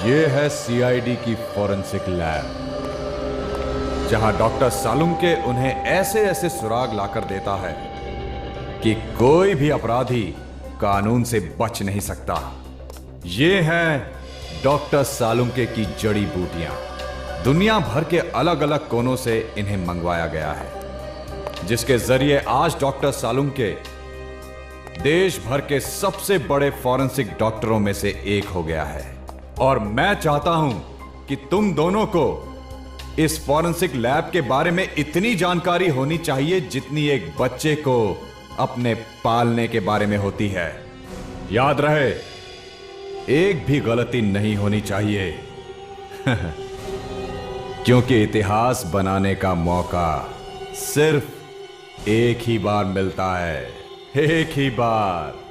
ये है सीआईडी की फॉरेंसिक लैब, जहां डॉक्टर सालुंके उन्हें ऐसे ऐसे सुराग लाकर देता है कि कोई भी अपराधी कानून से बच नहीं सकता। ये हैं डॉक्टर सालुंके की जड़ी बूटियां। दुनिया भर के अलग अलग कोनों से इन्हें मंगवाया गया है, जिसके जरिए आज डॉक्टर सालुंके देश भर के सबसे बड़े फॉरेंसिक डॉक्टरों में से एक हो गया है। और मैं चाहता हूं कि तुम दोनों को इस फॉरेंसिक लैब के बारे में इतनी जानकारी होनी चाहिए जितनी एक बच्चे को अपने पालने के बारे में होती है। याद रहे, एक भी गलती नहीं होनी चाहिए क्योंकि इतिहास बनाने का मौका सिर्फ एक ही बार मिलता है, एक ही बार।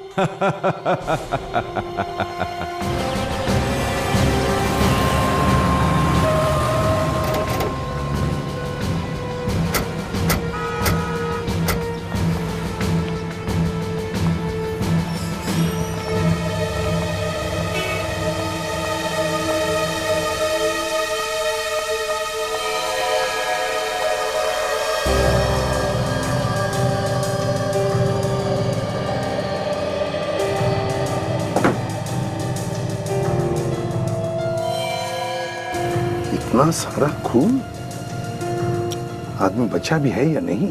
इतना सारा खून, आदमी बचा भी है या नहीं?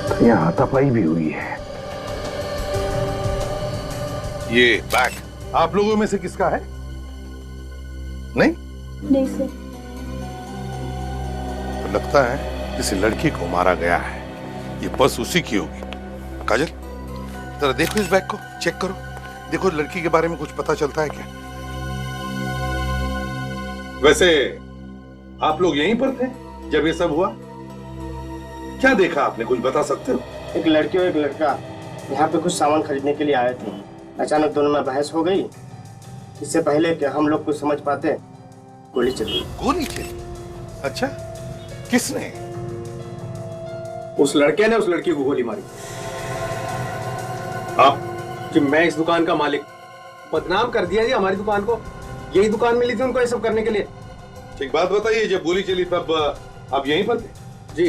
तो यहाँ हाथापाई भी हुई है। ये बैग आप लोगों में से किसका है? नहीं? नहीं सर। तो लगता है किसी लड़की को मारा गया है। ये पर्स उसी की होगी। काजल, जरा देखो इस बैग को, चेक करो, देखो लड़की के बारे में कुछ पता चलता है क्या? वैसे आप लोग यहीं पर थे जब ये सब हुआ? क्या देखा आपने, कुछ बता सकते हो? एक लड़की और एक लड़का यहाँ पे कुछ सामान खरीदने के लिए आए थे। अचानक दोनों में बहस हो गई। इससे पहले कि हम लोग कुछ समझ पाते, गोली चली। गोली चली? अच्छा, किसने? उस लड़के ने उस लड़की को गोली मारी। आप? कि मैं इस दुकान का मालिक, बदनाम कर दिया जी हमारी दुकान को। यही दुकान मिली थी उनको ये सब करने के लिए। एक बात बताइए, जब गोली चली तब आप यहीं पर थे? जी।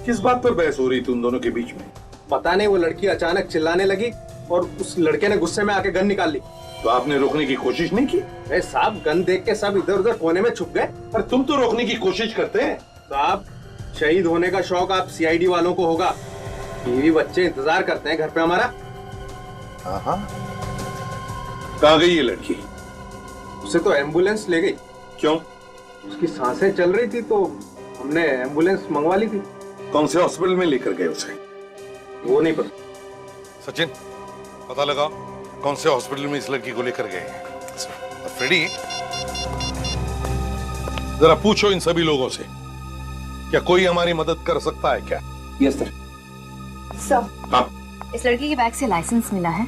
किस बात पर बहस हो रही थी उन दोनों के बीच में? पता नहीं, वो लड़की अचानक चिल्लाने लगी और उस लड़के ने गुस्से में आके गन निकाल ली। तो आपने रोकने की कोशिश नहीं की? अरे साहब, गन देख के सब इधर उधर कोने में छुप गए। पर तुम तो रोकने की कोशिश करते हैं। साहब, शहीद होने का शौक आप सीआईडी वालों को होगा। बीवी बच्चे इंतजार करते हैं घर पे हमारा। हाँ। कहाँ गई ये लड़की? उसे तो एम्बुलेंस ले गई। क्यों? उसकी सांसें चल रही थी तो हमने एम्बुलेंस मंगवा ली थी। कौन से हॉस्पिटल में लेकर गए उसे? वो नहीं पता। सचिन, पता लगाओ कौन से हॉस्पिटल में इस लड़की को लेकर गए। फ्रेडी, जरा पूछो इन सभी लोगों से, क्या कोई हमारी मदद कर सकता है क्या? Yes sir. सर, हाँ। इस लड़की के बैग से लाइसेंस मिला है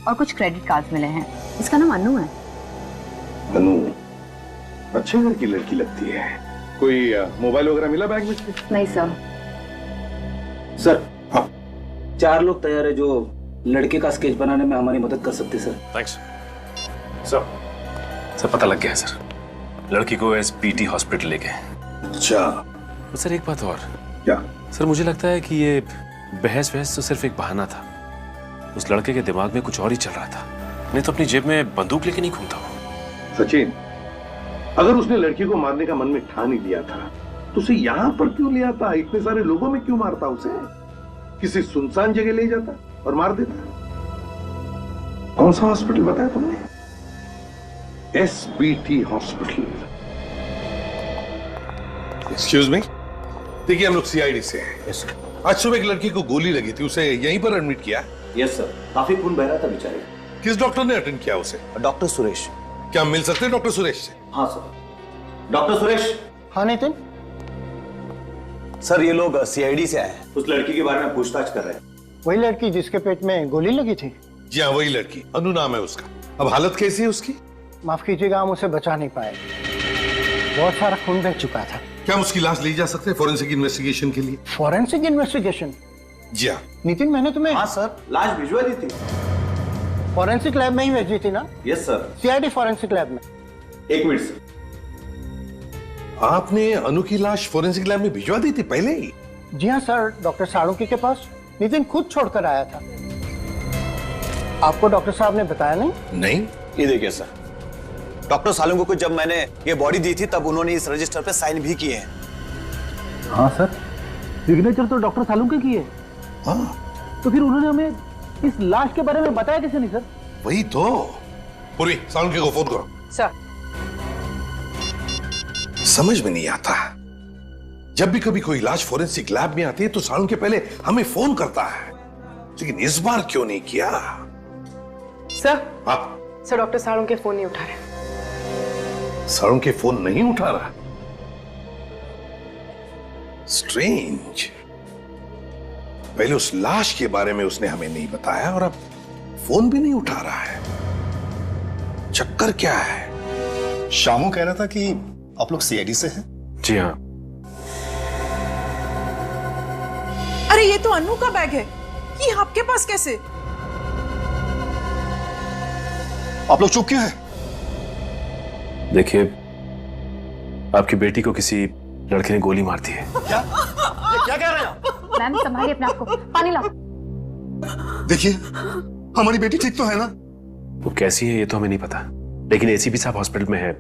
और कुछ क्रेडिट कार्ड मिले हैं। इसका नाम अनु है। अनु अच्छे घर की लड़की लगती है। कोई मोबाइल वगैरह मिला बैग में? नहीं सर। सर, हाँ। 4 लोग तैयार है जो लड़के का स्केच बनाने में हमारी मदद कर सकते सर। थैंक्स सर, पता लग गया है सर। लड़की को एसपीटी हॉस्पिटल ले गए। अच्छा। तो सर एक बात और। क्या? सर मुझे लगता है कि ये बहस तो सिर्फ एक बहाना था। उस लड़के के दिमाग में कुछ और ही चल रहा था, नहीं तो अपनी जेब में बंदूक लेके नहीं घूमता वो। सचिन, अगर उसने लड़की को मारने का मन में ठान ही लिया था तो उसे यहाँ पर क्यों ले आता? इतने सारे लोगों में क्यों मारता उसे? किसी सुनसान जगह ले जाता और मार देता। कौन सा हॉस्पिटल बताया तुमने? SBT hospital. एक्सक्यूज मी, देखिए हम लोग सीआईडी से हैं। Yes sir. आज सुबह एक लड़की को गोली लगी थी, उसे यहीं पर एडमिट किया? यस सर, काफी खून बह रहा था बेचारे। किस डॉक्टर ने अटेंड किया उसे? डॉक्टर सुरेश। क्या मिल सकते हैं डॉक्टर सुरेश से? हाँ सर। डॉक्टर सुरेश। हाँ नितिन। सर, ये लोग सीआईडी से आए हैं, उस लड़की के बारे में पूछताछ कर रहे हैं। वही लड़की जिसके पेट में गोली लगी थी? जी हाँ, वही लड़की। अनु नाम है उसका। अब हालत कैसी है उसकी? माफ कीजिएगा, हम उसे बचा नहीं पाए। बहुत सारा खून बह चुका था। क्या हम उसकी लाश ले जा सकते हैं फॉरेंसिक इन्वेस्टिगेशन के लिए? Forensic investigation? जी हाँ। नितिन, मैंने तुम्हें। हाँ सर, लाश भिजवा दी थी। फॉरेंसिक लैब में ही भेजी थी ना? Yes sir. CID forensic lab में। एक मिनट सर। आपने अनु की लाश फोरेंसिक लैब में भिजवा दी थी पहले ही? जी हाँ सर, डॉक्टर साळुंके के पास नितिन खुद छोड़कर आया था। आपको डॉक्टर साहब ने बताया नहीं? नहीं। ये देखिए सर, डॉक्टर सालुंके को जब मैंने ये बॉडी दी थी तब उन्होंने इस रजिस्टर पे साइन भी किए हैं। हाँ सर, सिग्नेचर तो डॉक्टर सालुंके की है। हाँ, तो फिर उन्होंने हमें इस लाश के बारे में बताया कैसे नहीं सर? वही तो। पूरी सालुंके को फोन करो। सर। समझ में नहीं आता, जब भी कभी कोई लाश फोरेंसिक लैब में आती है तो सालुंके पहले हमें फोन करता है, लेकिन इस बार क्यों नहीं किया? सर। हाँ सर, डॉक्टर साळुंके फोन नहीं उठा रहे। सालुंके फोन नहीं उठा रहा? स्ट्रेंज। पहले उस लाश के बारे में उसने हमें नहीं बताया और अब फोन भी नहीं उठा रहा है। चक्कर क्या है? शामू कह रहा था कि आप लोग सीआईडी से हैं। जी हाँ। अरे ये तो अनु का बैग है, ये आपके पास कैसे? आप लोग चुप क्यों हैं? देखिए, आपकी बेटी को किसी लड़के ने गोली मार दी है। क्या? ये क्या कह रहे हैं आप? मैम संभालिए अपने आप को, पानी लाओ। देखिए, हमारी बेटी ठीक तो है ना? वो कैसी है ये तो हमें नहीं पता, लेकिन एसीपी साहब हॉस्पिटल में है,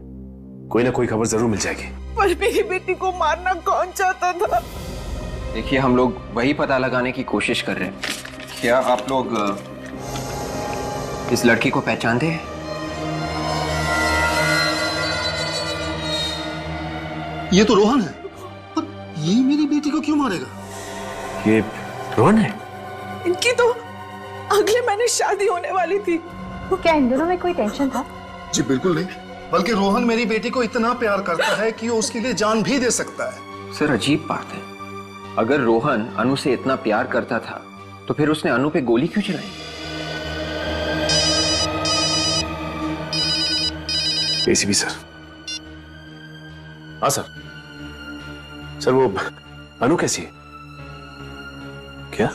कोई ना कोई खबर जरूर मिल जाएगी। पर मेरी बेटी को मारना कौन चाहता था? देखिए, हम लोग वही पता लगाने की कोशिश कर रहे हैं। क्या आप लोग इस लड़की को पहचानते हैं? ये तो रोहन है, पर ये मेरी बेटी को क्यों मारेगा? ये रोहन है? इनकी तो अगले महीने शादी होने वाली थी। क्या इन दोनों में कोई टेंशन था? जी बिल्कुल नहीं, बल्कि रोहन मेरी बेटी को इतना प्यार करता है कि वो उसके लिए जान भी दे सकता है। सर, अजीब बात है, अगर रोहन अनु से इतना प्यार करता था तो फिर उसने अनु पे गोली क्यों चलाई? ACP sir. हाँ सर। सर, वो अनु कैसी है? क्या?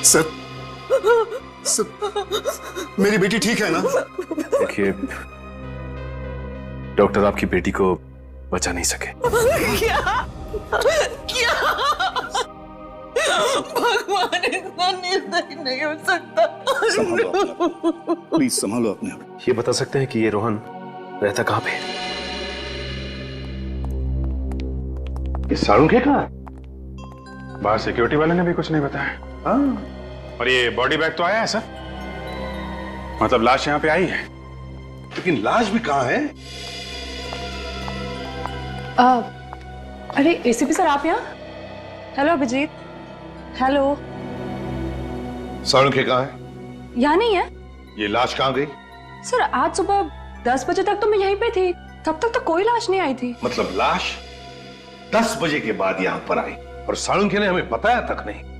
सर, मेरी बेटी ठीक है ना? देखिए, डॉक्टर आपकी बेटी को बचा नहीं सके। क्या? क्या? भगवान इतना निर्दयी नहीं हो सकता। प्लीज संभालो अपने आप। ये बता सकते हैं कि ये रोहन रहता कहाँ पे? ये सालुंके का? बाहर सिक्योरिटी वाले ने भी कुछ नहीं बताया। हाँ। और ये बॉडी बैग तो आया है सर, मतलब लाश यहाँ पे आई है, लेकिन लाश भी कहाँ है? अरे एसीपी सर, आप यहाँ? हेलो अभिजीत। हेलो। सालुंके कहाँ है? यहाँ नहीं है। ये लाश कहाँ गई? सर, आज सुबह 10 बजे तक तो मैं यहीं पे थी, तब तक तो कोई लाश नहीं आई थी। मतलब लाश 10 बजे के बाद यहाँ पर आई और सालुंके ने हमें बताया तक नहीं।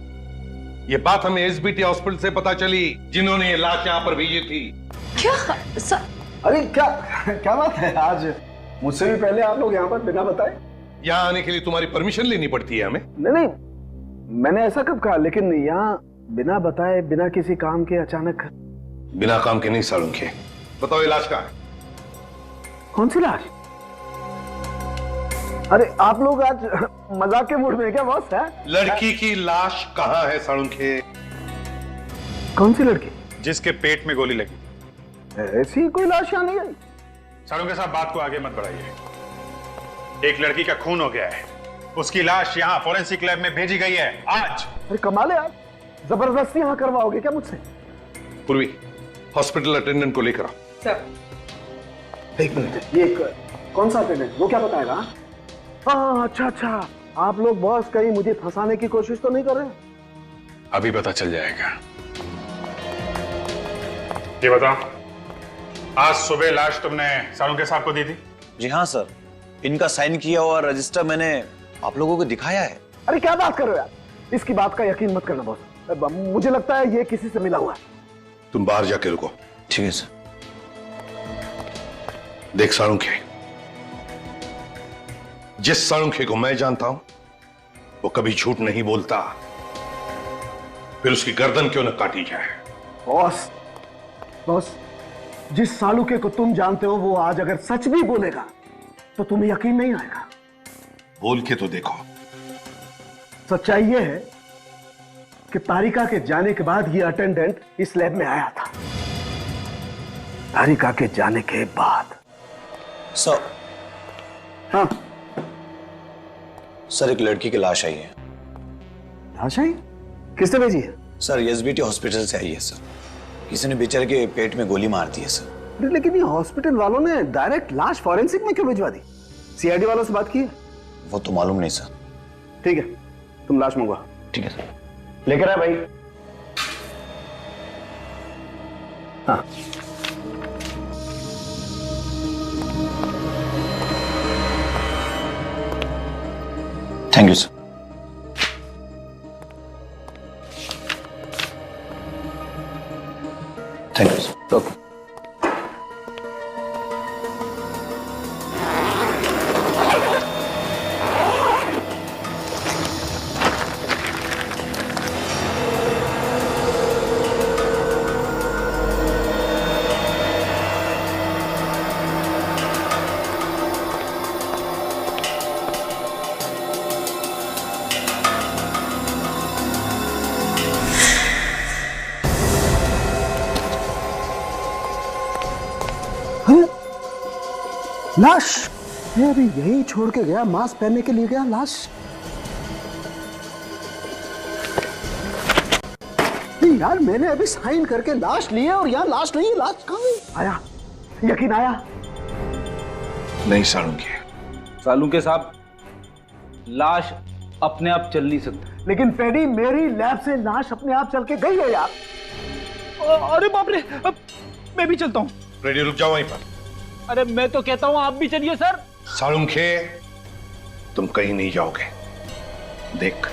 ये बात हमें एसबीटी हॉस्पिटल से पता चली, जिन्होंने ये लाश यहाँ पर भेजी थी। क्या सर? अरे क्या बात है, आज मुझसे भी पहले आप लोग यहाँ पर बिना बताए? यहाँ आने के लिए तुम्हारी परमिशन लेनी पड़ती है हमें। नहीं, मैंने ऐसा कब कहा, लेकिन यहाँ बिना बताए, बिना किसी काम के अचानक। बिना काम के नहीं सालुंके। बताओ ये लाश कहाँ है? कौन सी लाश? अरे आप लोग आज मजाक के मूड में क्या बॉस? है लड़की की लाश कहाँ है सालुंके? कौन सी लड़की? जिसके पेट में गोली लगी। ऐसी कोई लाश यहाँ नहीं आई। सालुंके साहब, बात को आगे मत बढ़ाइए। एक लड़की का खून हो गया है, उसकी लाश यहाँ फोरेंसिक लैब में भेजी गई है आज। अरे कमाल है, आप जबरदस्ती यहाँ करवाओगे क्या मुझसे? पूर्वी, हॉस्पिटल अटेंडेंट को लेकर आओ। सर। एक मिनट, ये कौन सा अटेंडेंट? वो क्या बताएगा? हाँ, अच्छा, आप लोग बॉस कहीं मुझे फंसाने की कोशिश तो नहीं कर रहे? अभी पता चल जाएगा। ये बताओ, आज सुबह लाश तुमने सालुंके साहब को दी थी? जी हाँ सर, इनका साइन किया हुआ रजिस्टर मैंने आप लोगों को दिखाया है। अरे क्या बात कर रहे हो यार, इसकी बात का यकीन मत करना बॉस, मुझे लगता है ये किसी से मिला हुआ है। तुम बाहर जाके रुको। ठीक है सर। देख सालुंके, जिस सालुंके को मैं जानता हूं वो कभी झूठ नहीं बोलता। फिर उसकी गर्दन क्यों न काटी जाए। बॉस, बॉस, जिस सालुके को तुम जानते हो वो आज अगर सच भी बोलेगा तो तुम्हें यकीन नहीं आएगा। बोल के तो देखो। सच्चाई ये है कि तारिका के जाने के बाद ये अटेंडेंट इस लैब में आया था। तारिका के जाने के बाद। सर। हाँ सर, एक लड़की की लाश आई है। लाश आई? किसने भेजी है? सर, एसबीटी हॉस्पिटल से आई है सर। किसी ने बेचारे के पेट में गोली मार दी है सर। लेकिन ये हॉस्पिटल वालों ने डायरेक्ट लाश फॉरेंसिक में क्यों भिजवा दी? सीआईडी वालों से बात की है? वो तो मालूम नहीं सर। ठीक है, तुम लाश मंगवा। ठीक है सर। लेकर आ भाई। हाँ। Thank you sir. Thank you sir. Okay. लाश? ये अभी यही छोड़ के गया, मास्क पहनने के लिए गया। लाश? यार मैंने अभी साइन करके लाश ली है और यहाँ लाश नहीं है। लाश कहाँ गई? आया, यकीन आया? नहीं सालुंके। सालुंके साहब, लाश अपने आप चल नहीं सकती। लेकिन फेडी, मेरी लैब से लाश अपने आप चल के गई है यार। अरे बाप रे, मैं भी चलता हूँ। रेडी, रुक जाओ वहीं पर। अरे मैं तो कहता हूँ आप भी चलिए सर। सालुंके, तुम कहीं नहीं जाओगे। देख,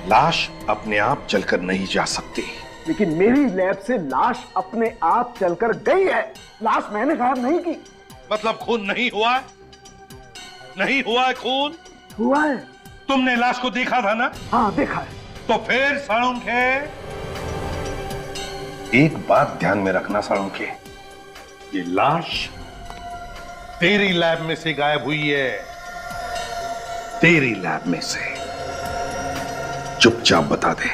लाश अपने आप चलकर नहीं जा सकती। लेकिन मेरी लैब से लाश अपने आप चलकर गई है। लाश मैंने गायब नहीं की। मतलब खून नहीं हुआ है? नहीं हुआ है खून? हुआ है। तुमने लाश को देखा था ना? हाँ देखा है। तो फिर सालुंके, एक बात ध्यान में रखना सालुंके, ये लाश तेरी लैब में से गायब हुई है। तेरी लैब में से। चुपचाप बता दे,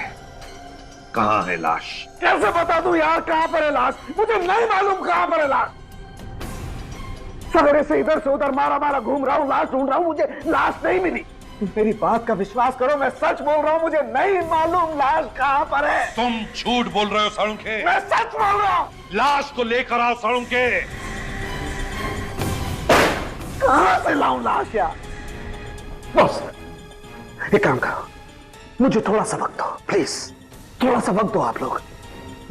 कहां है लाश? कैसे बता दूं यार कहां पर है लाश? मुझे नहीं मालूम कहां पर है लाश। सवेरे से इधर से उधर मारा मारा घूम रहा हूं, लाश ढूंढ रहा हूं, मुझे लाश नहीं मिली। मेरी बात का विश्वास करो, मैं सच बोल रहा हूं, मुझे नहीं मालूम लाश कहां पर है। तुम झूठ बोल रहे हो सालुंके। मैं सच बोल रहा हूं। लाश को लेकर आओ सालुंके। कहां से लाऊं लाश यार? बस एक काम करो, मुझे थोड़ा सा वक्त दो प्लीज। थोड़ा सा वक्त दो आप लोग।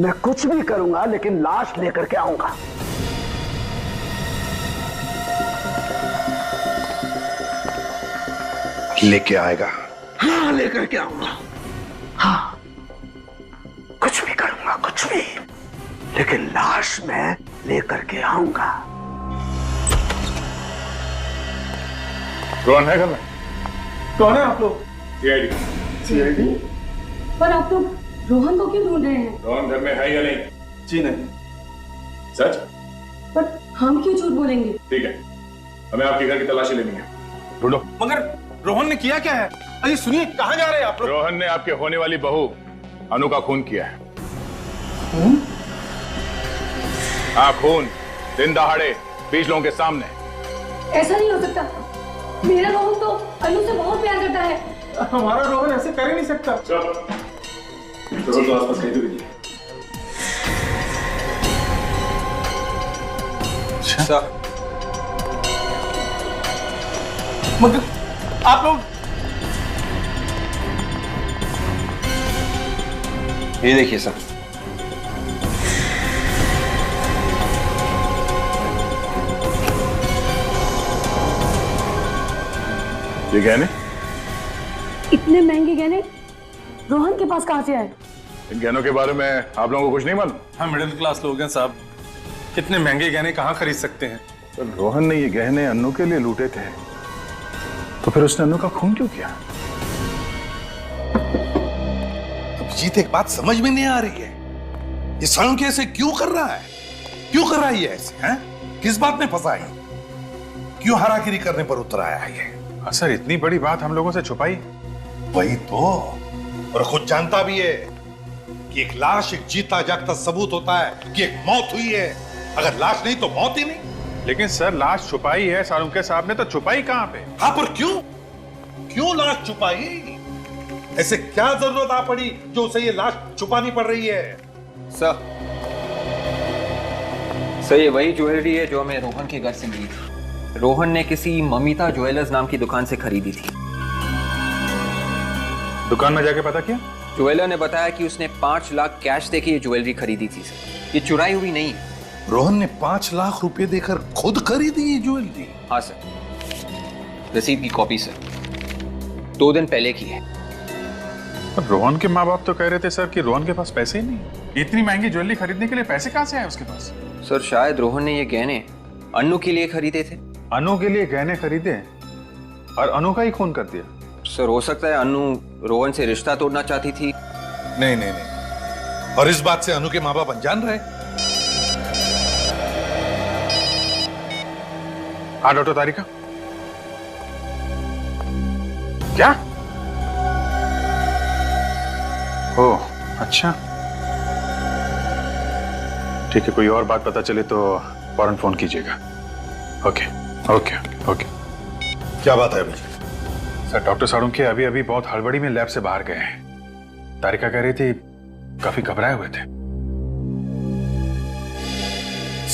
मैं कुछ भी करूंगा लेकिन लाश लेकर के आऊंगा। लेके आएगा? हाँ लेकर के आऊंगा। हाँ कुछ भी करूंगा, कुछ भी, लेकिन लाश मैं लेकर के आऊंगा। रोहन है घर में? कौन है आप लोग? सीआईडी। सीआईडी? पर आप लोग रोहन को क्यों ढूंढ रहे हैं? रोहन घर में है या नहीं? जी नहीं। सच? पर हम क्यों झूठ बोलेंगे? ठीक है, हमें आपके घर की तलाशी लेनी है। ढूंढो। मगर रोहन ने किया क्या है? अरे सुनिए, कहां जा रहे हैं आप लोग? रोहन ने आपके होने वाली बहू अनु का खून किया है। हाँ, खून दिन दहाड़े 20 लोगों के सामने। ऐसा नहीं हो सकता। मेरा रोहन तो अनु से बहुत प्यार करता है। हमारा रोहन ऐसे कर ही नहीं सकता। रोहन तो आसपास कहीं तो भी अच्छा, मगर आप लोग ये देखिए सर। ये गहने? इतने महंगे गहने रोहन के पास कहां से आए? इन गहनों के बारे में आप लोगों को कुछ नहीं मालूम? हम मिडिल क्लास लोग हैं साहब, कितने महंगे गहने कहां खरीद सकते हैं? तो रोहन ने ये गहने अन्नू के लिए लूटे थे, तो फिर उसने अन्नू का खून क्यों किया? अब अभिजीत एक बात समझ में नहीं आ रही है, ये सालुंखे ऐसे क्यों कर रहा है? क्यों कर रहा है ये ऐसे? हैं? किस बात में फंसा है? क्यों हारागिरी करने पर उतर आया है ये? सर इतनी बड़ी बात हम लोगों से छुपाई? वही तो, और खुद जानता भी है कि एक लाश एक जीता जागता सबूत होता है कि एक मौत हुई है। अगर लाश नहीं तो मौत ही नहीं। लेकिन सर लाश छुपाई है सालुंखे साहब ने, तो छुपाई कहां पे? हाँ पर क्यों? क्यों लाश छुपाई? ऐसे क्या जरूरत आ पड़ी जो उसे ये लाश छुपानी पड़ रही है? सर ये वही ज्वेलरी है जो हमें रोहन के घर से मिली थी। रोहन ने किसी ममिता ज्वेलर्स नाम की दुकान से खरीदी थी। दुकान में जाके पता किया? ज्वेलर ने बताया कि उसने 5 लाख कैश देके ये ज्वेलरी खरीदी थी सर। ये चुराई हुई नहीं है। रोहन ने 5 लाख रुपए देकर खुद खरीदी ये ज्वेलरी? हाँ सर, रसीद की कॉपी सर, 2 दिन पहले की है। पर रोहन के माँ बाप तो कह रहे थे सर कि रोहन के पास पैसे ही नहीं। इतनी महंगी ज्वेलरी खरीदने के लिए पैसे कहाँ से आए उसके पास? सर शायद रोहन ने ये गहने अनु के लिए खरीदे थे। अनु के लिए गहने खरीदे और अनु का ही खून कर दिया? सर हो सकता है अनु रोहन से रिश्ता तोड़ना चाहती थी। नहीं नहीं नहीं, और इस बात से अनु के माँ बाप अनजान रहे? हाँ डॉक्टर तारिका, क्या? ओह अच्छा, ठीक है, कोई और बात पता चले तो फौरन फोन कीजिएगा। Okay okay okay. क्या बात है अभी? सर डॉक्टर सालुंखे अभी अभी बहुत हड़बड़ी में लैब से बाहर गए हैं। तारिका कह रही थी काफी घबराए हुए थे।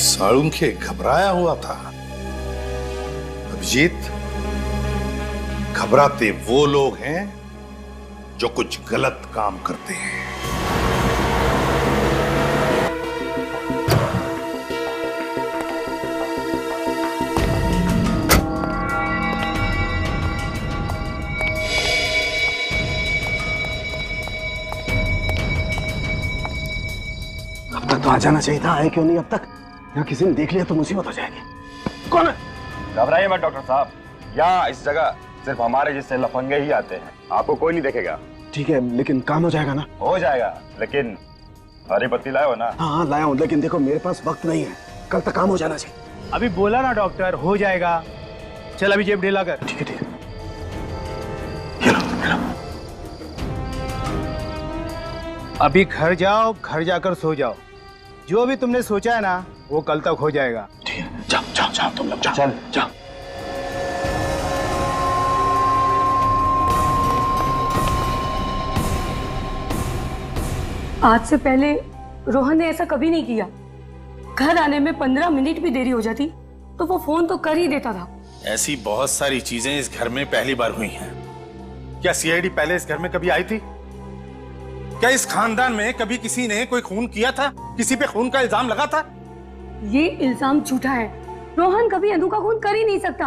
सालुंखे घबराया हुआ था? अभिजीत, घबराते वो लोग हैं जो कुछ गलत काम करते हैं। अब तक तो आ जाना चाहिए था, आए क्यों नहीं अब तक? यहाँ किसी ने देख लिया तो मुसीबत हो जाएगी। कौन है? घबराइए मत डॉक्टर साहब, यहाँ इस जगह सिर्फ हमारे जैसे लफंगे ही आते हैं, आपको कोई नहीं देखेगा। ठीक है, लेकिन काम हो जाएगा ना? हो जाएगा, लेकिन हरी पत्ती लाए हो ना? हाँ लाया हूँ, लेकिन देखो मेरे पास वक्त नहीं है, कल तक काम हो जाना चाहिए। अभी बोला ना डॉक्टर, हो जाएगा। चल अभी जेब ढीला कर। ठीक है ठीक है। अभी घर जाओ, घर जाकर सो जाओ। जो भी तुमने सोचा है ना वो कल तक हो जाएगा। ठीक है, जाओ जाओ जाओ तुम लोग, जाओ चल जाओ। आज से पहले रोहन ने ऐसा कभी नहीं किया। घर आने में 15 मिनट भी देरी हो जाती तो वो फोन तो कर ही देता था। ऐसी बहुत सारी चीजें इस घर में पहली बार हुई हैं। क्या सीआईडी पहले इस घर में कभी आई थी? क्या इस खानदान में कभी किसी ने कोई खून किया था? किसी पे खून का इल्जाम लगा था? ये इल्जाम झूठा है। रोहन कभी अनु का खून कर ही नहीं सकता।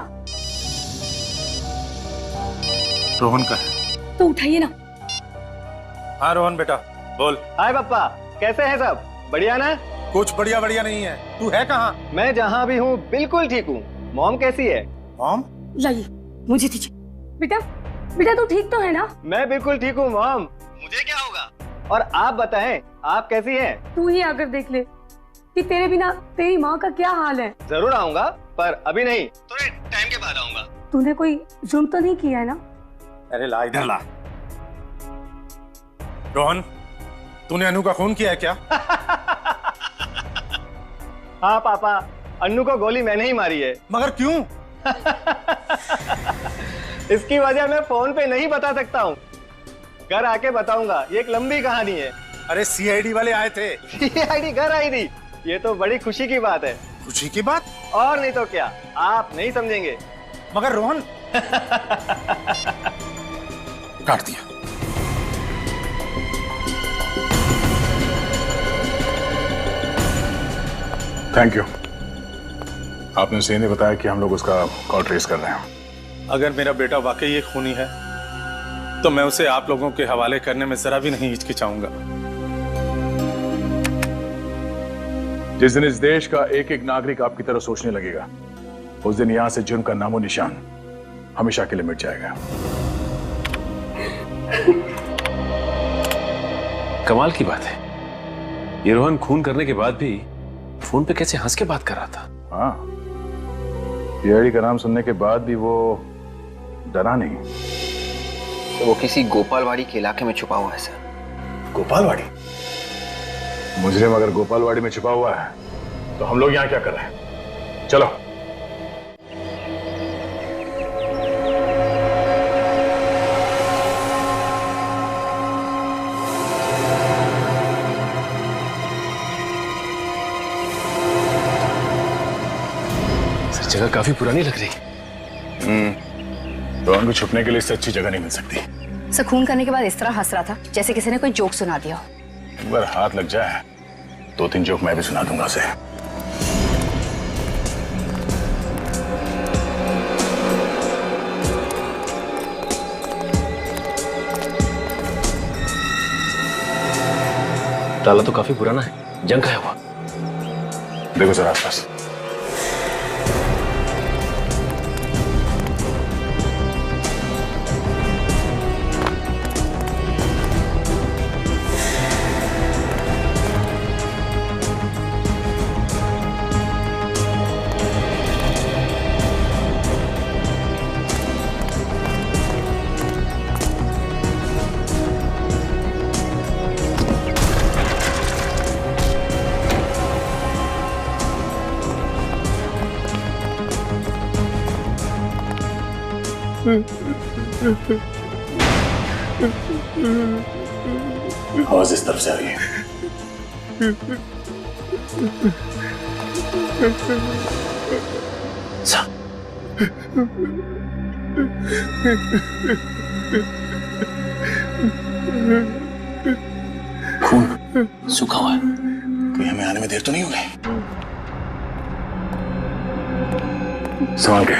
रोहन का है तो उठाइए ना। हाँ रोहन बेटा बोल। हाय पापा, कैसे हैं सब? बढ़िया ना? कुछ बढ़िया बढ़िया नहीं है। तू है कहाँ? मैं जहाँ भी हूँ बिल्कुल ठीक हूँ। मॉम कैसी है? मॉम? लाइए मुझे दीजिए। बेटा बेटा तू ठीक तो है ना? मैं बिल्कुल ठीक हूँ मॉम। मुझे क्या होगा? और आप बताएं, आप कैसी हैं? तू ही आकर देख ले कि तेरे बिना तेरी माँ का क्या हाल है। जरूर आऊंगा, पर अभी नहीं, थोड़े टाइम के बाद आऊंगा। तूने कोई जुर्म तो नहीं किया है ना? अरे ला इधर ला। रोहन, तूने अनु का खून किया है क्या? हाँ पापा, अन्नू को गोली मैंने ही मारी है। मगर क्यों? इसकी वजह मैं फोन पे नहीं बता सकता हूँ, घर आके बताऊंगा। ये एक लंबी कहानी है। अरे सीआईडी वाले आए थे। सीआईडी घर आई थी, ये तो बड़ी खुशी की बात है। खुशी की बात? और नहीं तो क्या, आप नहीं समझेंगे। मगर रोहन काट दिया। थैंक यू, आपने उसे नहीं बताया कि हम लोग उसका कॉल ट्रेस कर रहे हैं। अगर मेरा बेटा वाकई एक खूनी है तो मैं उसे आप लोगों के हवाले करने में जरा भी नहीं हिचकिचाऊंगा। जिस दिन इस देश का एक एक नागरिक आपकी तरह सोचने लगेगा, उस दिन यहां से जुर्म का नामो निशान हमेशा के लिए मिट जाएगा। कमाल की बात है, ये रोहन खून करने के बाद भी फोन पे कैसे हंस के बात कर रहा था। हाँ, सीआईडी का नाम सुनने के बाद भी वो डरा नहीं। तो वो किसी गोपालवाड़ी के इलाके में छुपा हुआ है सर। गोपालवाड़ी? मुजरिम अगर गोपालवाड़ी में छुपा हुआ है तो हम लोग यहाँ क्या कर रहे हैं? चलो। सर जगह काफी पुरानी लग रही। रोहन को छुपने के लिए इससे अच्छी जगह नहीं मिल सकती। सर खून करने के बाद इस तरह हंस रहा था जैसे किसी ने कोई जोक सुना दिया हो। अगर हाथ लग जाए 2-3 जोक मैं भी सुना दूंगा उसे। ताला तो काफी पुराना है, जंग का है हुआ। देखो सर आसपास। आवाज इस तरफ से आ रही है। खून सूखा हुआ है। कहीं हमें आने में देर तो नहीं हो गई? संभाल के।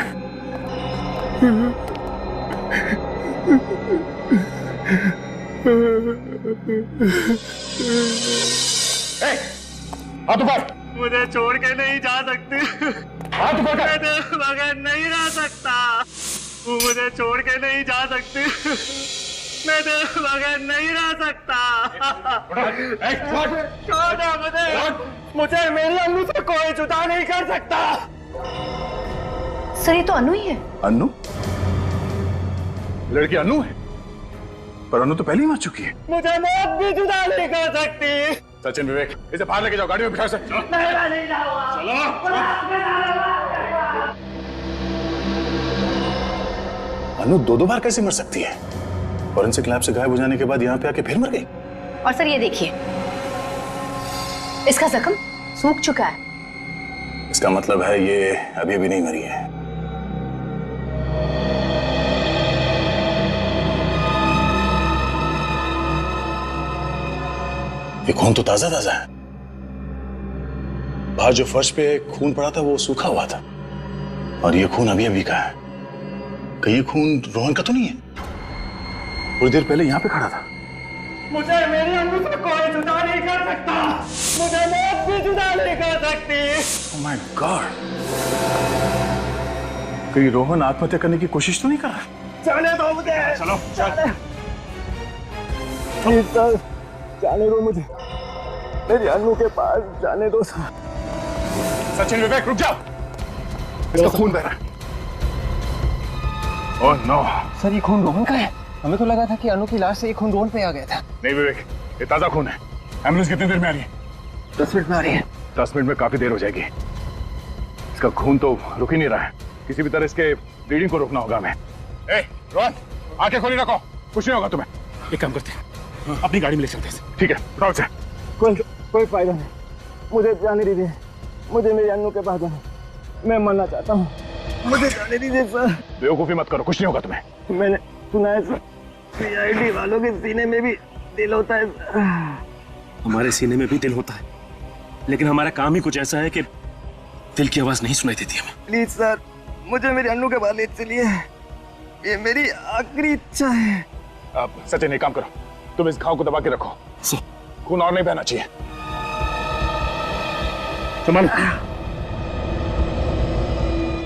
हाथ ऊपर। मुझे छोड़ के नहीं जा सकती। हाथ ऊपर कर। मैं तेरे बगैर नहीं रह सकता। तू मुझे छोड़ के नहीं जा सकती। मैं तेरे बगैर नहीं रह सकता। छोड़ दे मुझे मेरी अन्नू से कोई जुदा नहीं कर सकता। सर ये तो अनु ही है। अन्नू? लड़की अन्नू है? पर अनु तो पहले ही मर चुकी है। मुझे मौत भी जुदा नहीं कर सकती। सचिन, विवेक, इसे बाहर लेके जाओ, गाड़ी में बिठा सकते। नहीं जाऊंगा। चलो। अनु 2 बार कैसे मर सकती है? फॉरेंसिक लैब से गायब हो जाने के बाद यहाँ पे आके फिर मर गई। और सर ये देखिए, इसका जख्म सूख चुका है। इसका मतलब है ये अभी भी नहीं मरी है। ये खून तो ताजा ताजा है। बाहर जो फर्श पे खून पड़ा था वो सूखा हुआ था, और ये खून अभी अभी का है। कहीं ये खून रोहन का तो नहीं है? थोड़ी देर पहले यहाँ पे खड़ा था। मुझे मेरी अन्नू से कोई जुदा नहीं कर सकता। मुझे मौत भी जुदा नहीं कर सकती। Oh my God! कहीं रोहन आत्महत्या करने की कोशिश तो नहीं कर रहा? जाने दो मुझे। चलो चल। प्लीज सर, जाने दो मुझे। मेरी अन्नू के पास जाने दो सर। सचिन, विवेक, रुक जाओ। इसका खून बह रहा है। Oh no. सर ये खून रोहन का है। हमें तो लगा था कि अनु की लाश से ये खून रोहन पे आ गया था। नहीं विवेक, ये ताजा खून है। एम्बुलेंस कितनी देर में आ रही है? 10 मिनट में आ रही है। 10 मिनट में काफी देर हो जाएगी। इसका खून तो रुक ही नहीं रहा है। किसी भी तरह इसके ब्लीडिंग को रोकना होगा हमें। ए, रोहन, आंखें खोली रखो, कुछ नहीं होगा तुम्हें। एक काम करते हैं, अपनी गाड़ी में ले चलते हैं। ठीक है, उठाओ इसे। कोई फायदा नहीं, मुझे जाने दीजिए। मुझे मेरी अन्नू के पास जाना, मैं मरना चाहता हूँ। मुझे जाने दीजिए सर। बेवकूफी मत करो, कुछ नहीं होगा तुम्हें। मैंने सुना है सर, सीआईडी वालों के सीने में भी दिल होता है। हमारे सीने में भी दिल होता है, लेकिन हमारा काम ही कुछ ऐसा है कि दिल की आवाज नहीं सुनाई देती हमें। प्लीज सर, मुझे मेरी अन्नू के पास ले चलिए। ये मेरी आखिरी इच्छा है। अब सचिन, एक काम करो, तुम इस घाव को दबा के रखो। खून और नहीं बहना चाहिए। संभाल।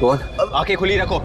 रोहन, आंखें खुली रखो।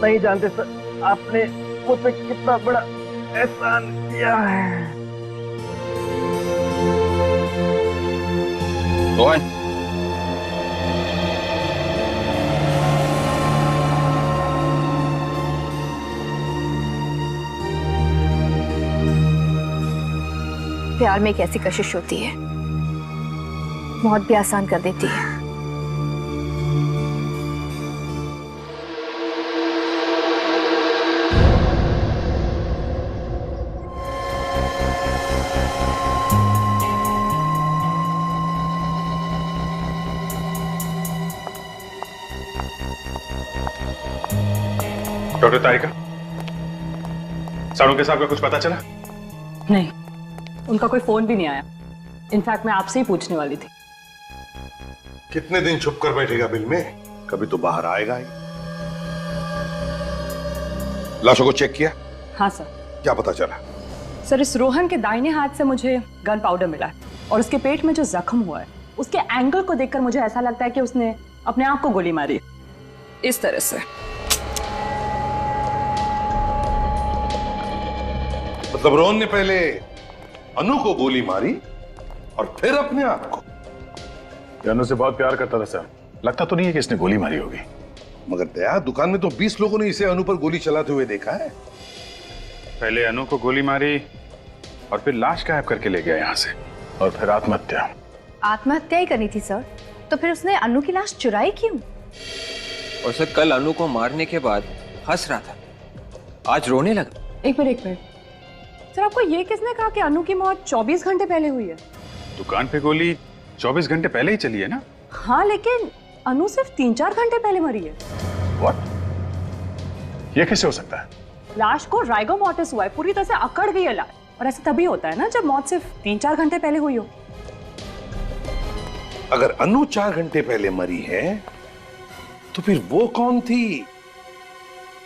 नहीं जानते सर, आपने मुझ पे कितना बड़ा एहसान किया है। रोहन, प्यार में एक ऐसी कशिश होती है, मौत भी आसान कर देती है। डॉक्टर तारिका, साड़ू के साहब का कुछ पता चला? नहीं, उनका कोई फोन भी नहीं आया। इनफैक्ट मैं आपसे ही पूछने वाली थी। कितने दिन छुप कर बैठेगा बिल में, कभी तो बाहर आएगा ही। लाशों को चेक किया? हाँ सर। क्या पता चला? सर, इस रोहन के दाहिने हाथ से मुझे गन पाउडर मिला है और उसके पेट में जो जख्म हुआ है उसके एंगल को देखकर मुझे ऐसा लगता है कि उसने अपने आप को गोली मारी है। इस तरह से। मतलब रोहन ने पहले अनु को गोली मारी और फिर अपने आप को? अनु से बहुत प्यार करता था सर, लगता तो नहीं है कि इसने गोली मारी होगी। मगर दया, दुकान में तो 20 लोगों ने इसे अनु पर गोली चलाते हुए देखा है। पहले अनु को गोली मारी और फिर लाश गायब करके ले गया यहाँ से, और फिर आत्महत्या। आत्महत्या ही करनी थी सर, तो फिर उसने अनु की लाश चुराई क्यों? और सर, कल अनु को मारने के बाद हंस रहा था, आज रोने लगा। एक मिनट सर, आपको ये किसने कहा कि अनु की मौत 24 घंटे पहले हुई है? दुकान पे गोली 24 घंटे पहले ही चली है ना? हाँ, लेकिन अनु सिर्फ 3-4 घंटे पहले मरी है। What? ये कैसे हो सकता है? लाश को राइगो मॉर्टिस हुआ है, पूरी तरह से अकड़ गई है लाश, और ऐसा तभी होता है ना जब मौत सिर्फ 3-4 घंटे पहले हुई हो। अगर अनु 4 घंटे पहले मरी है तो फिर वो कौन थी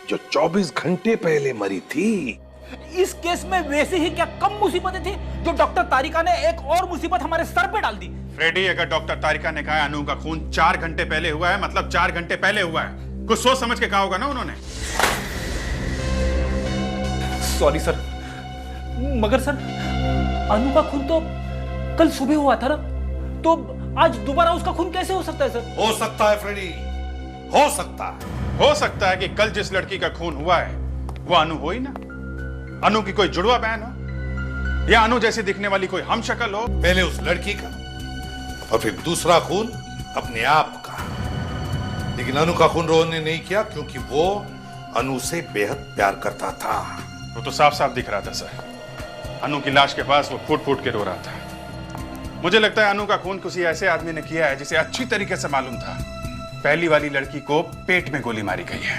जो 24 घंटे पहले मरी थी? इस केस में वैसे ही क्या कम मुसीबतें थी जो डॉक्टर तारिका ने एक और मुसीबत हमारे सर पे डाल दी। फ्रेडी, अगर डॉक्टर तारिका ने कहा अनु का खून 4 घंटे पहले हुआ है, मतलब 4 घंटे पहले हुआ है। कुछ सोच समझ के कहा होगा ना उन्होंने। सॉरी सर, मगर सर अनु का खून तो कल सुबह हुआ था ना, तो आज दोबारा उसका खून कैसे हो सकता है सर? हो सकता है फ्रेडी, हो सकता है। हो सकता है कि कल जिस लड़की का खून हुआ है वो अनु हो ही ना। अनु की कोई जुड़वा बहन हो या अनु जैसी दिखने वाली कोई हम शक्ल हो। पहले उस लड़की का और फिर दूसरा खून अपने आप का। लेकिन अनु का खून रोहन ने नहीं किया क्योंकि वो अनु से बेहद प्यार करता था। वो तो साफ साफ दिख रहा था सर। अनु की लाश के पास वो फूट फूट के रो रहा था। मुझे लगता है अनु का खून किसी ऐसे आदमी ने किया है जिसे अच्छी तरीके से मालूम था पहली वाली लड़की को पेट में गोली मारी गई है।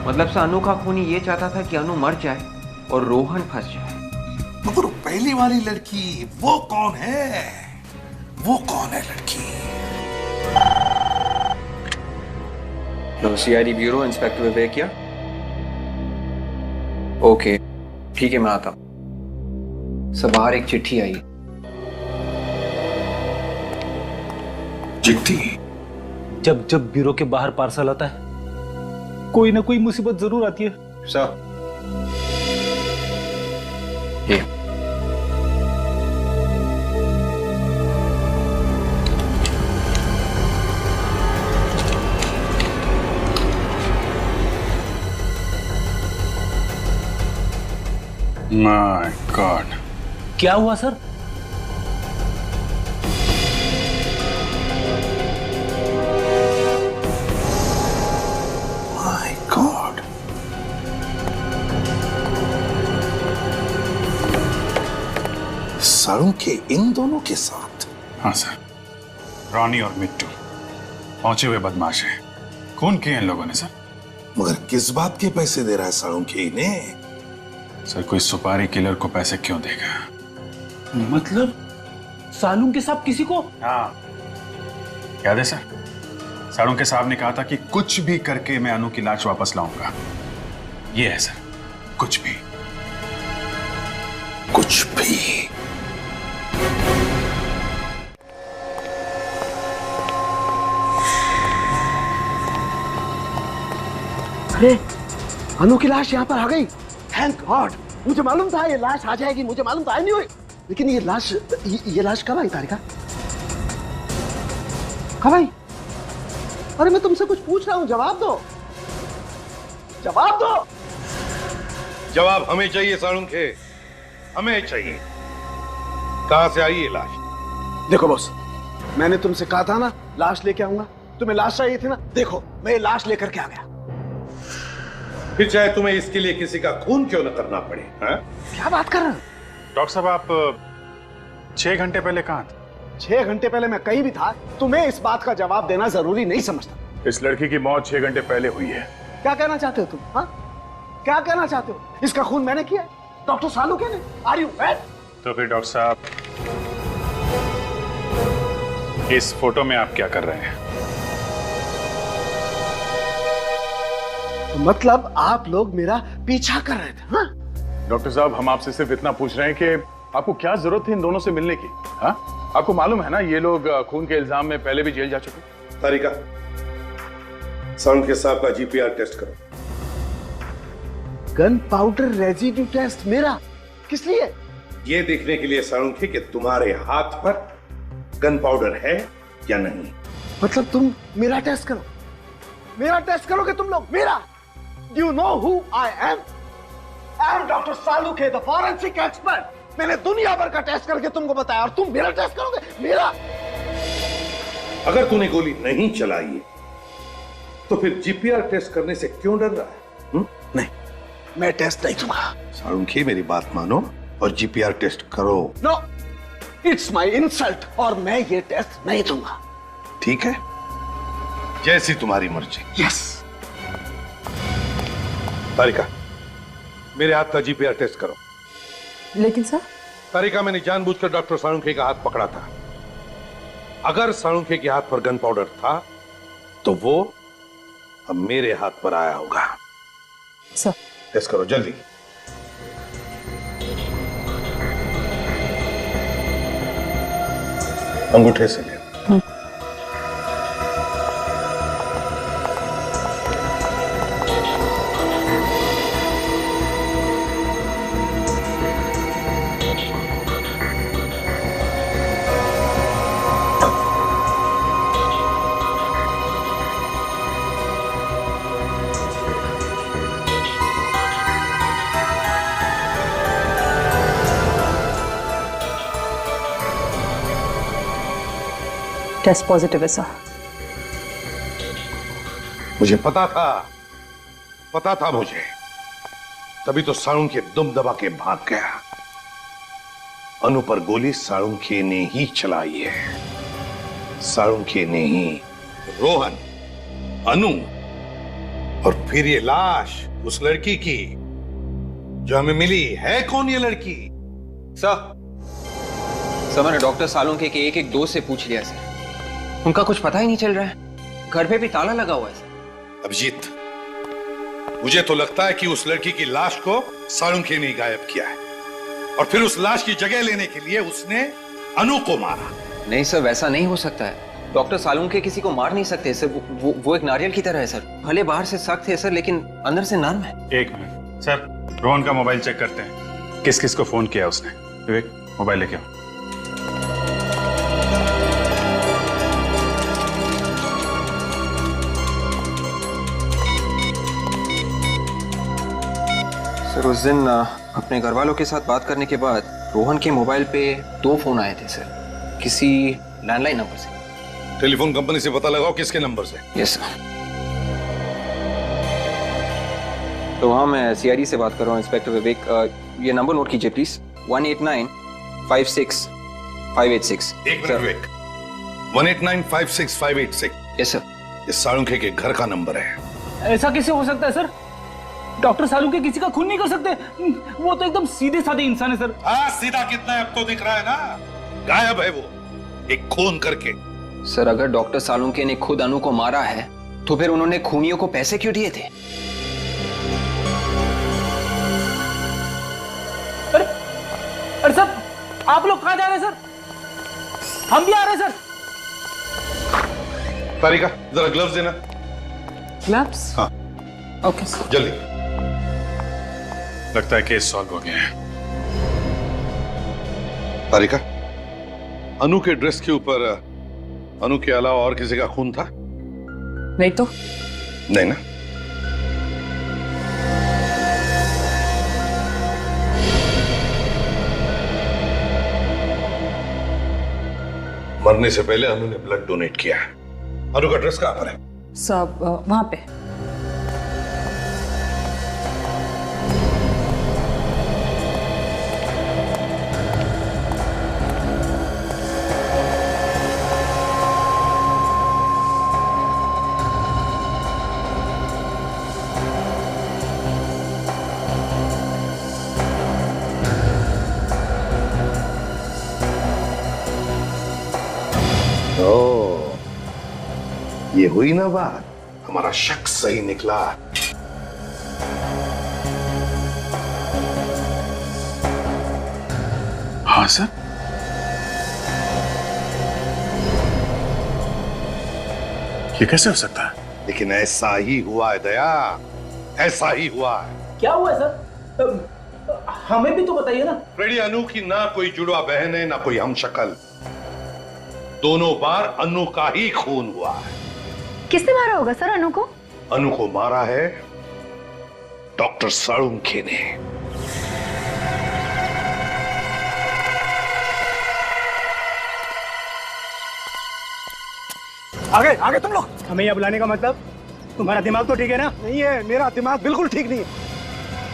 मतलब से अनु का खूनी ये चाहता था कि अनु मर जाए और रोहन फंस जाए। मगर पहली वाली लड़की वो कौन है? वो कौन है लड़की? सीआईडी ब्यूरो, इंस्पेक्टर विवेक। ओके, ठीक है, मैं आता हूं। सब बाहर एक चिट्ठी आई। चिट्ठी? जब जब ब्यूरो के बाहर पार्सल आता है कोई ना कोई मुसीबत जरूर आती है सर। माय गॉड, क्या हुआ सर? माय गॉड, साड़ू के इन दोनों के साथ? हाँ सर, रॉनी और मिट्टू पहुंचे हुए बदमाश हैं। खून किए इन लोगों ने सर। मगर किस बात के पैसे दे रहा है साड़ू के इन्हें? सर, कोई सुपारी किलर को पैसे क्यों देगा? मतलब सालून के साहब किसी को? हाँ, याद है सर, साड़ू के साहब ने कहा था कि कुछ भी करके मैं अनु की लाश वापस लाऊंगा। ये है सर, कुछ भी। कुछ भी? अरे अनु की लाश यहाँ पर आ गई। Thank God. मुझे मालूम था ये लाश आ जाएगी, मुझे मालूम था, नहीं हुई। लेकिन ये लाश कब आई तारिका? कब आई? अरे मैं तुमसे कुछ पूछ रहा हूँ, जवाब दो, जवाब दो। जवाब हमें चाहिए साळुंखे, हमें चाहिए। कहां से आई ये लाश? देखो बॉस, मैंने तुमसे कहा था ना लाश लेके आऊंगा, तुम्हें लाश चाहिए थी ना, देखो मैं ये लाश लेकर के आ गया। फिर चाहे तुम्हें इसके लिए किसी का खून क्यों न करना पड़े। हाँ? क्या बात कर रहे हो? डॉक्टर साहब आप 6 घंटे पहले कहां थे? 6 घंटे पहले मैं कहीं भी था, तुम्हें इस बात का जवाब देना जरूरी नहीं समझता। इस लड़की की मौत 6 घंटे पहले हुई है। क्या कहना चाहते हो तुम? हाँ, क्या कहना चाहते हो? इसका खून मैंने किया है, डॉक्टर सालुंखे ने। Are you mad? तो फिर डॉक्टर साहब इस फोटो में आप क्या कर रहे हैं? मतलब आप लोग मेरा पीछा कर रहे थे? हाँ? डॉक्टर साहब हम आपसे सिर्फ इतना पूछ रहे हैं कि आपको क्या जरूरत थी इन दोनों से मिलने की? हाँ? आपको मालूम है ना ये लोग खून के इल्जाम में पहले भी जेल जा चुके। तारिका, साळुंखे साहब का जीपीआर टेस्ट करो। गन पाउडर रेजिड्यू टेस्ट मेरा? किस लिए? ये देखने के लिए साळुंखे कि तुम्हारे हाथ पर गन पाउडर है या नहीं। मतलब तुम मेरा टेस्ट करो, मेरा टेस्ट करोगे तुम लोग? मेरा? Do you know who I am? I am Dr. Salunkhe, the forensic expert. मैंने दुनिया भर का टेस्ट करके तुमको बताया और तुम मेरा टेस्ट करोगे? मेरा? अगर तूने गोली नहीं चलाई है, तो फिर जीपीआर टेस्ट करने से क्यों डर रहा है? नहीं, मैं टेस्ट नहीं दूंगा। साळुंखे मेरी बात मानो और जीपीआर टेस्ट करो। नो, इट्स माई इंसल्ट और मैं ये टेस्ट नहीं दूंगा। ठीक है, जैसी तुम्हारी मर्जी। यस। तारिका, मेरे हाथ का जीपीआर टेस्ट करो। लेकिन सर? तारिका, मैंने जानबूझकर डॉक्टर साळुंखे का हाथ पकड़ा था। अगर साळुंखे के हाथ पर गन पाउडर था तो वो अब मेरे हाथ पर आया होगा। सर टेस्ट करो जल्दी। अंगूठे से ले। टेस्ट पॉजिटिव है सर। मुझे पता था मुझे, तभी तो साळुंखे दुम दबा के भाग गया। अनु पर गोली साळुंखे ने ही चलाई है, साळुंखे ने ही। रोहन, अनु और फिर ये लाश उस लड़की की जो हमें मिली है। कौन ये लड़की? सर मैंने डॉक्टर साळुंखे के एक दोस्त से पूछ लिया सर, उनका कुछ पता ही नहीं चल रहा है। घर पे भी ताला लगा हुआ है सर। अभिजीत, मुझे तो लगता है कि उस लड़की की लाश को साळुंखे ने गायब किया है और फिर उस लाश की जगह लेने के लिए उसने अनु को मारा। नहीं सर, वैसा नहीं हो सकता है। डॉक्टर साळुंखे किसी को मार नहीं सकते सर। वो एक नारियल की तरह है सर। भले बाहर से सख्त है सर, लेकिन अंदर से नर्म है। एक मिनट सर, रोहन का मोबाइल चेक करते हैं। किस किस को फोन किया उसने? विवेक, मोबाइल लेके आओ। सर उस दिन अपने घर वालों के साथ बात करने के बाद रोहन के मोबाइल पे 2 फोन आए थे सर, किसी लैंडलाइन नंबर से। टेलीफोन कंपनी से पता लगाओ किसके नंबर से। Yes sir. तो हाँ, मैं सीआईडी से बात कर रहा हूँ, इंस्पेक्टर विवेक। ये नंबर नोट कीजिए प्लीज, 18956 एक मिनट विवेक, 18956 यस सर। ये साळुंखे के घर का नंबर है। ऐसा कैसे हो सकता है सर? डॉक्टर साळुंखे किसी का खून नहीं कर सकते। वो तो एकदम सीधे साधे इंसान है सर। हाँ, सीधा कितना है अब तो दिख रहा है ना। गायब है वो एक खून करके। सर अगर डॉक्टर साळुंखे ने खुद अनु को मारा है तो फिर उन्होंने खूनियों को पैसे क्यों दिए थे? अरे सर, आप लोग कहाँ जा रहे हैं सर? हम भी आ रहे हैं सर। तारिका, जरा ग्लव्स देना। ग्लव्स? हाँ ओके सर। जल्दी। लगता है केस सॉल्व हो गया है। तारिका, अनु के ड्रेस के ऊपर अनु के अलावा और किसी का खून था? नहीं तो? नहीं ना? मरने से पहले अनु ने ब्लड डोनेट किया है। अनु का ड्रेस कहां पर है? सब वहां पे। ये हुई ना बात, हमारा शक सही निकला। हाँ सर। ये कैसे हो सकता है? लेकिन ऐसा ही हुआ है दया, ऐसा ही हुआ है। क्या हुआ है सर? हमें भी तो बताइए ना। रेडी, अनु की ना कोई जुड़वा बहन है ना कोई हमशक्ल। दोनों बार अनु का ही खून हुआ है। किसने मारा होगा सर अनु को? अनु को मारा है डॉक्टर साळुंखे ने। आगे आगे तुम लोग। हमें यहाँ बुलाने का मतलब? तुम्हारा दिमाग तो ठीक है ना? नहीं है, मेरा दिमाग बिल्कुल ठीक नहीं है।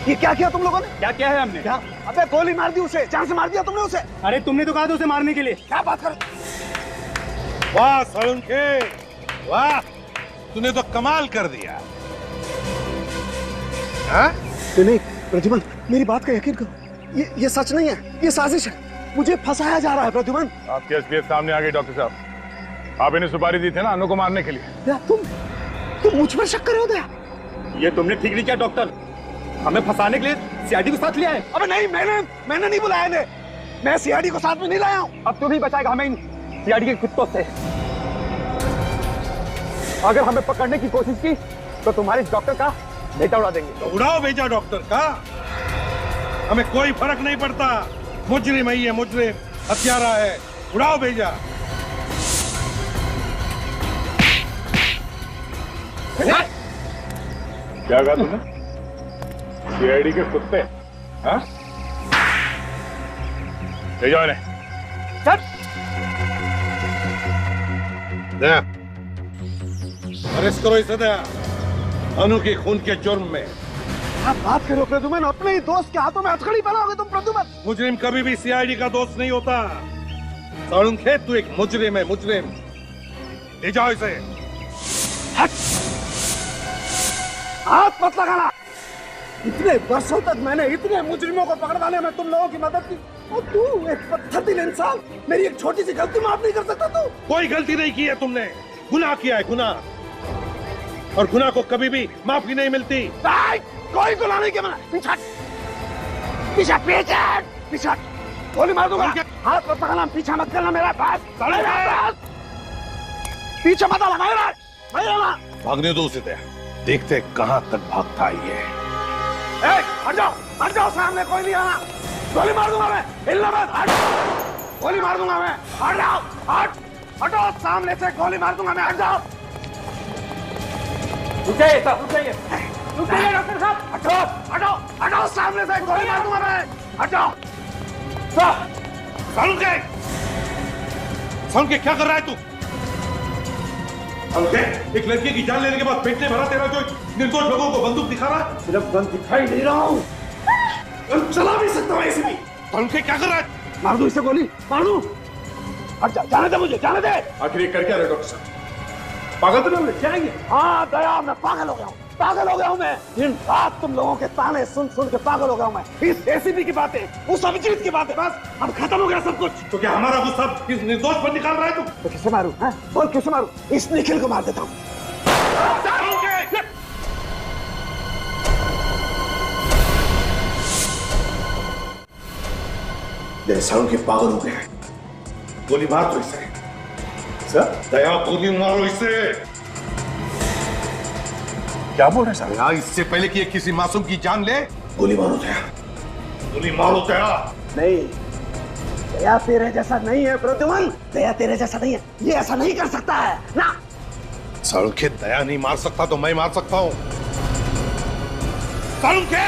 ये क्या किया तुम लोगों ने? क्या क्या है हमने? क्या? अबे गोली मार दी उसे, जान से मार दिया तुमने उसे। अरे तुमने तो कहा था उसे मारने के लिए। क्या बात कर? वाह साळुंखे, वाह, तूने तो कमाल कर दिया। हाँ? नहीं प्रद्युमन, मेरी बात का यकीन करो, ये सच नहीं है, ये साजिश है। मुझे फंसाया जा रहा है प्रद्युमन। आपके एसपीएफ सामने आ गए डॉक्टर साहब। आप इन्हें सुपारी दी थे ना अनु को मारने के लिए। तुम मुझ पर शक कर रहे हो दया? ये तुमने ठीक नहीं किया डॉक्टर, हमें फंसाने के लिए सीआईडी को साथ लिया है। अबे नहीं, मैंने नहीं बुलाया इन्हें। मैं सीआईडी को साथ में नहीं लाया हूँ। अब तू नहीं बचाएगा हमें इन सीआईडी के कुत्तों से। अगर हमें पकड़ने की कोशिश की तो तुम्हारे डॉक्टर का बेटा उड़ा देंगे। तो उड़ाओ भेजा डॉक्टर का, हमें कोई फर्क नहीं पड़ता। मुजरिम है ये, मुजरिम हत्यारा है, उड़ाओ भेजा। क्या कहा तुमने? सीआईडी के कुत्ते? हाँ? ले जाओ इन्हें। दया, अरेस्ट करो इसे दया, अनु के खून के जुर्म में। आप बात करो प्रद्युमन, अपने ही दोस्त के हाथों में हथकड़ी पहनाओगे तुम प्रद्युमन। मुजरिम कभी भी सीआईडी का दोस्त नहीं होता। साळुंखे, तू एक मुजरिम है, मुजरिम। ले जाओ इसे। हाथ मत लगाना। इतने वर्षों तक मैंने इतने मुजरिमों को पकड़वाने में तुम लोगों की मदद की, और तू एक पत्थरदिल इंसान मेरी एक छोटी सी गलती माफ नहीं कर सकता तू? कोई गलती नहीं की है तुमने, गुनाह किया है, गुनाह। और गुनाह को कभी भी माफी नहीं मिलती। कोई गुनाह नहीं किया मैंने। पीछे पीछे पीछे पीछे, गोली मार दूंगा। हाथ मत लगाना, पीछे मत करना मेरा पास। पीछे मत आना, भागने दो उसे दया, देखते कहां तक भागता है ये। हट जाओ, सामने कोई नहीं आना। गोली मार दूंगा मैं, हिलना मत। हट, गोली मार दूंगा मैं। हट जाओ, हटो, सामने से गोली मार दूंगा मैं। हट जाओ। रुक जाइए डॉक्टर साहब। हटो, सामने से गोली मार दूंगा मैं। हट जाओ। साळुंखे, क्या कर रहा है तू? एक लड़के की जान लेने के बाद पेट में भरा तेरा जो निर्दोष लोगों को बंदूक दिखा रहा है। सिर्फ गन दिखाई नहीं रहा हूँ, चला भी सकता हूँ ऐसे भी। साळुंखे क्या कर रहा है? मार दो इसे गोली, मार दो। हट जा, जाने दे मुझे, जाने दे। आखिर ये कर क्या रहे डॉक्टर साहब? पागल तो नहीं हो क्या ये? हाँ दया, मैं पागल हो गया हूँ मैं। दिन रात तुम लोगों के ताने सुन के पागल हो गया हूँ मैं। इस एसीपी की बातें, उस अभिजीत की बातें, बस अब खत्म हो गया सब कुछ। तो क्या हमारा गुस्सा इस निर्दोष पर निकाल रहा है तू? तो किसे मारूं? बोल किसे मारूं? इस निखिल को मार देता हूँ। साळुंखे पागल हो गया है, गोली मार दो इसे। दया, गोली मारो इसे। क्या बोल रहे हैं यार, इससे पहले कि ये किसी मासूम की जान ले, गोली मारो दया, गोली मारो दया। नहीं, दया तेरे जैसा नहीं है प्रद्युमन, दया तेरे जैसा नहीं है, ये ऐसा नहीं कर सकता है ना। सालुंखे दया नहीं मार सकता तो मैं मार सकता हूं। सालुंखे!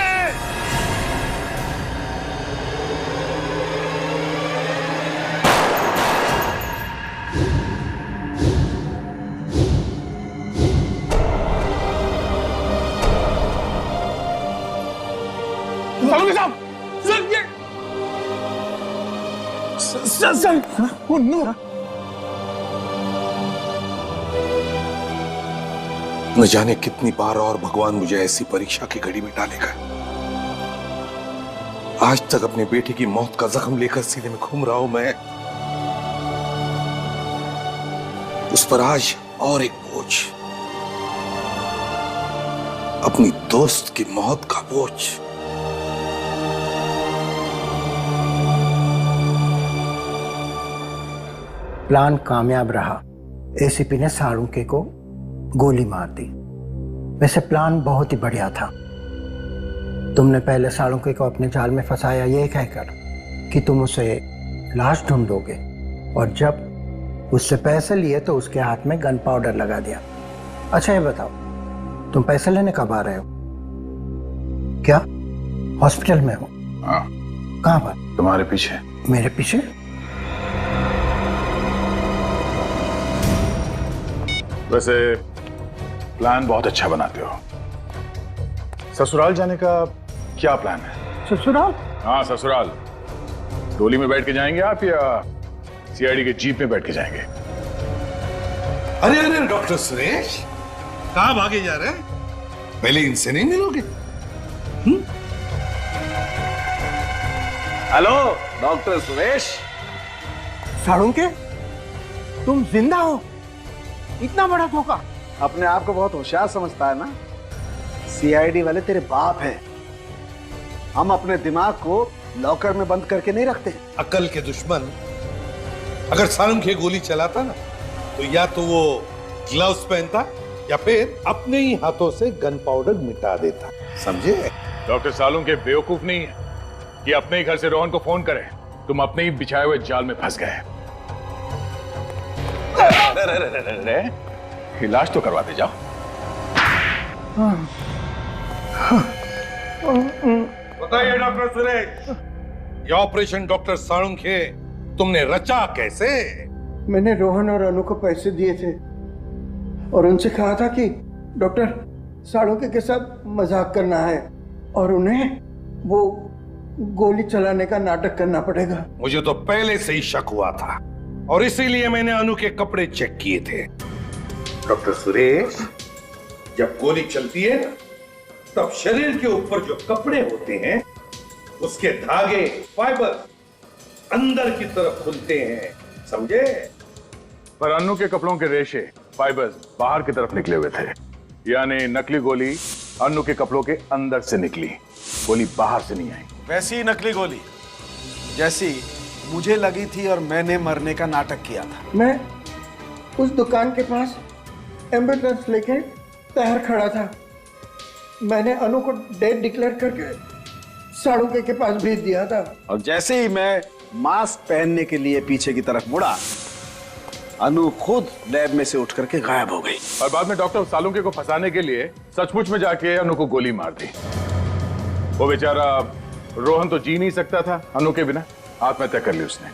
सालुंखे साहब, सर, oh no! न जाने कितनी बार और भगवान मुझे ऐसी परीक्षा की घड़ी में डालेगा। आज तक अपने बेटे की मौत का जख्म लेकर सीने में घूम रहा हूं मैं। उस पर आज और एक बोझ, अपनी दोस्त की मौत का बोझ। प्लान कामयाब रहा। एसीपी ने साळुंखे को गोली मार दी। वैसे प्लान बहुत ही बढ़िया था। तुमने पहले साळुंखे को अपने जाल में फंसाया ये कहकर कि तुम उसे लाश ढूंढोगे, और जब उससे पैसे लिए तो उसके हाथ में गन पाउडर लगा दिया। अच्छा ये बताओ, तुम पैसे लेने कब आ रहे हो? क्या हॉस्पिटल में हो? हाँ। कहाँ पर? तुम्हारे पीछे। मेरे पीछे? वैसे प्लान बहुत अच्छा बनाते हो। ससुराल जाने का क्या प्लान है? ससुराल? हाँ, ससुराल। डोली में बैठ के जाएंगे आप या सीआईडी के जीप में बैठ के जाएंगे? अरे अरे डॉक्टर सुरेश, कहां भागे जा रहे हैं? पहले इनसे नहीं मिलोगे? Hello doctor Suresh. साळुंखे, तुम जिंदा हो? इतना बड़ा धोखा। अपने आप को बहुत होशियार समझता है ना। सीआईडी वाले तेरे बाप हैं। हम अपने दिमाग को लॉकर में बंद करके नहीं रखते। अकल के दुश्मन, अगर साळुंखे गोली चलाता ना तो या तो वो ग्लव्स पहनता या फिर अपने ही हाथों से गन पाउडर मिटा देता। समझे? डॉक्टर सालुंखे बेवकूफ नहीं है कि अपने ही घर से रोहन को फोन करें। तुम अपने ही बिछाए हुए जाल में फंस गए। इलाज तो करवा दे जाओ। बताइए डॉक्टर सुरेश, ये ऑपरेशन डॉक्टर साळुंखे तुमने रचा कैसे? मैंने रोहन और अनु को पैसे दिए थे और उनसे कहा था कि डॉक्टर साळुंखे के साथ मजाक करना है और उन्हें वो गोली चलाने का नाटक करना पड़ेगा। मुझे तो पहले से ही शक हुआ था और इसीलिए मैंने अनु के कपड़े चेक किए थे। डॉक्टर सुरेश, जब गोली चलती है ना, तब शरीर के ऊपर जो कपड़े होते हैं उसके धागे, फाइबर अंदर की तरफ खुलते हैं। समझे? पर अनु के कपड़ों के रेशे, फाइबर्स बाहर की तरफ निकले हुए थे। यानी नकली गोली अनु के कपड़ों के अंदर से निकली, गोली बाहर से नहीं आई। वैसी नकली गोली जैसी मुझे लगी थी और मैंने मरने का नाटक किया था। मैं उस दुकान के पास एम्बुलेंस लेके तैयार खड़ा था। मैंने अनु को डेड डिक्लेयर करके साळुंखे के पास भेज दिया था। और जैसे ही मैं मास्क पहनने के लिए पीछे की तरफ मुड़ा, अनु खुद लैब में से उठ करके गायब हो गई। और बाद में डॉक्टर सालुंखे को फंसाने के लिए सचमुच में जाके अनु को गोली मार दी। वो बेचारा रोहन तो जी नहीं सकता था अनु के बिना, आत्महत्या कर ली उसने।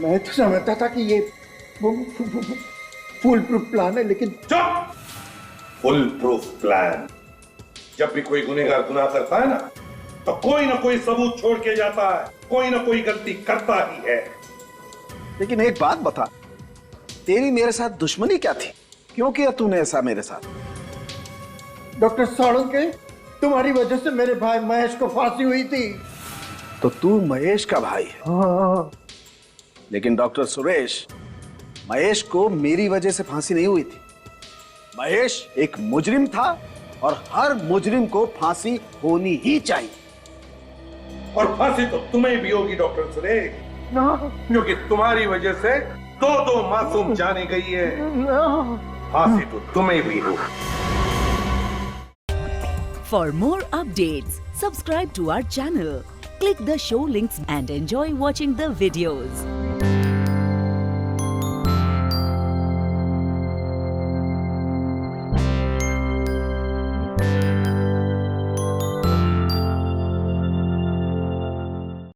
मैं तो समझता था कि ये फुल प्रूफ प्लान है, लेकिन चुप! Full proof plan? जब भी कोई गुनहगार गुनाह करता है ना, तो कोई ना कोई सबूत छोड़ के जाता है, कोई ना कोई गलती करता ही है। लेकिन एक बात बता, तेरी मेरे साथ दुश्मनी क्या थी? क्यों किया तूने ऐसा मेरे साथ? डॉक्टर साळुंखे, तुम्हारी वजह से मेरे भाई महेश को फांसी हुई थी। तो तू महेश का भाई है? हाँ। लेकिन डॉक्टर सुरेश, महेश को मेरी वजह से फांसी नहीं हुई थी। महेश एक मुजरिम था और हर मुजरिम को फांसी होनी ही चाहिए। और फांसी तो तुम्हें भी होगी डॉक्टर सुरेश, क्योंकि तुम्हारी वजह से दो मासूम जाने गई है। फांसी तो तुम्हें भी होगी। For more updates, subscribe to our channel, click the show links and enjoy watching the videos.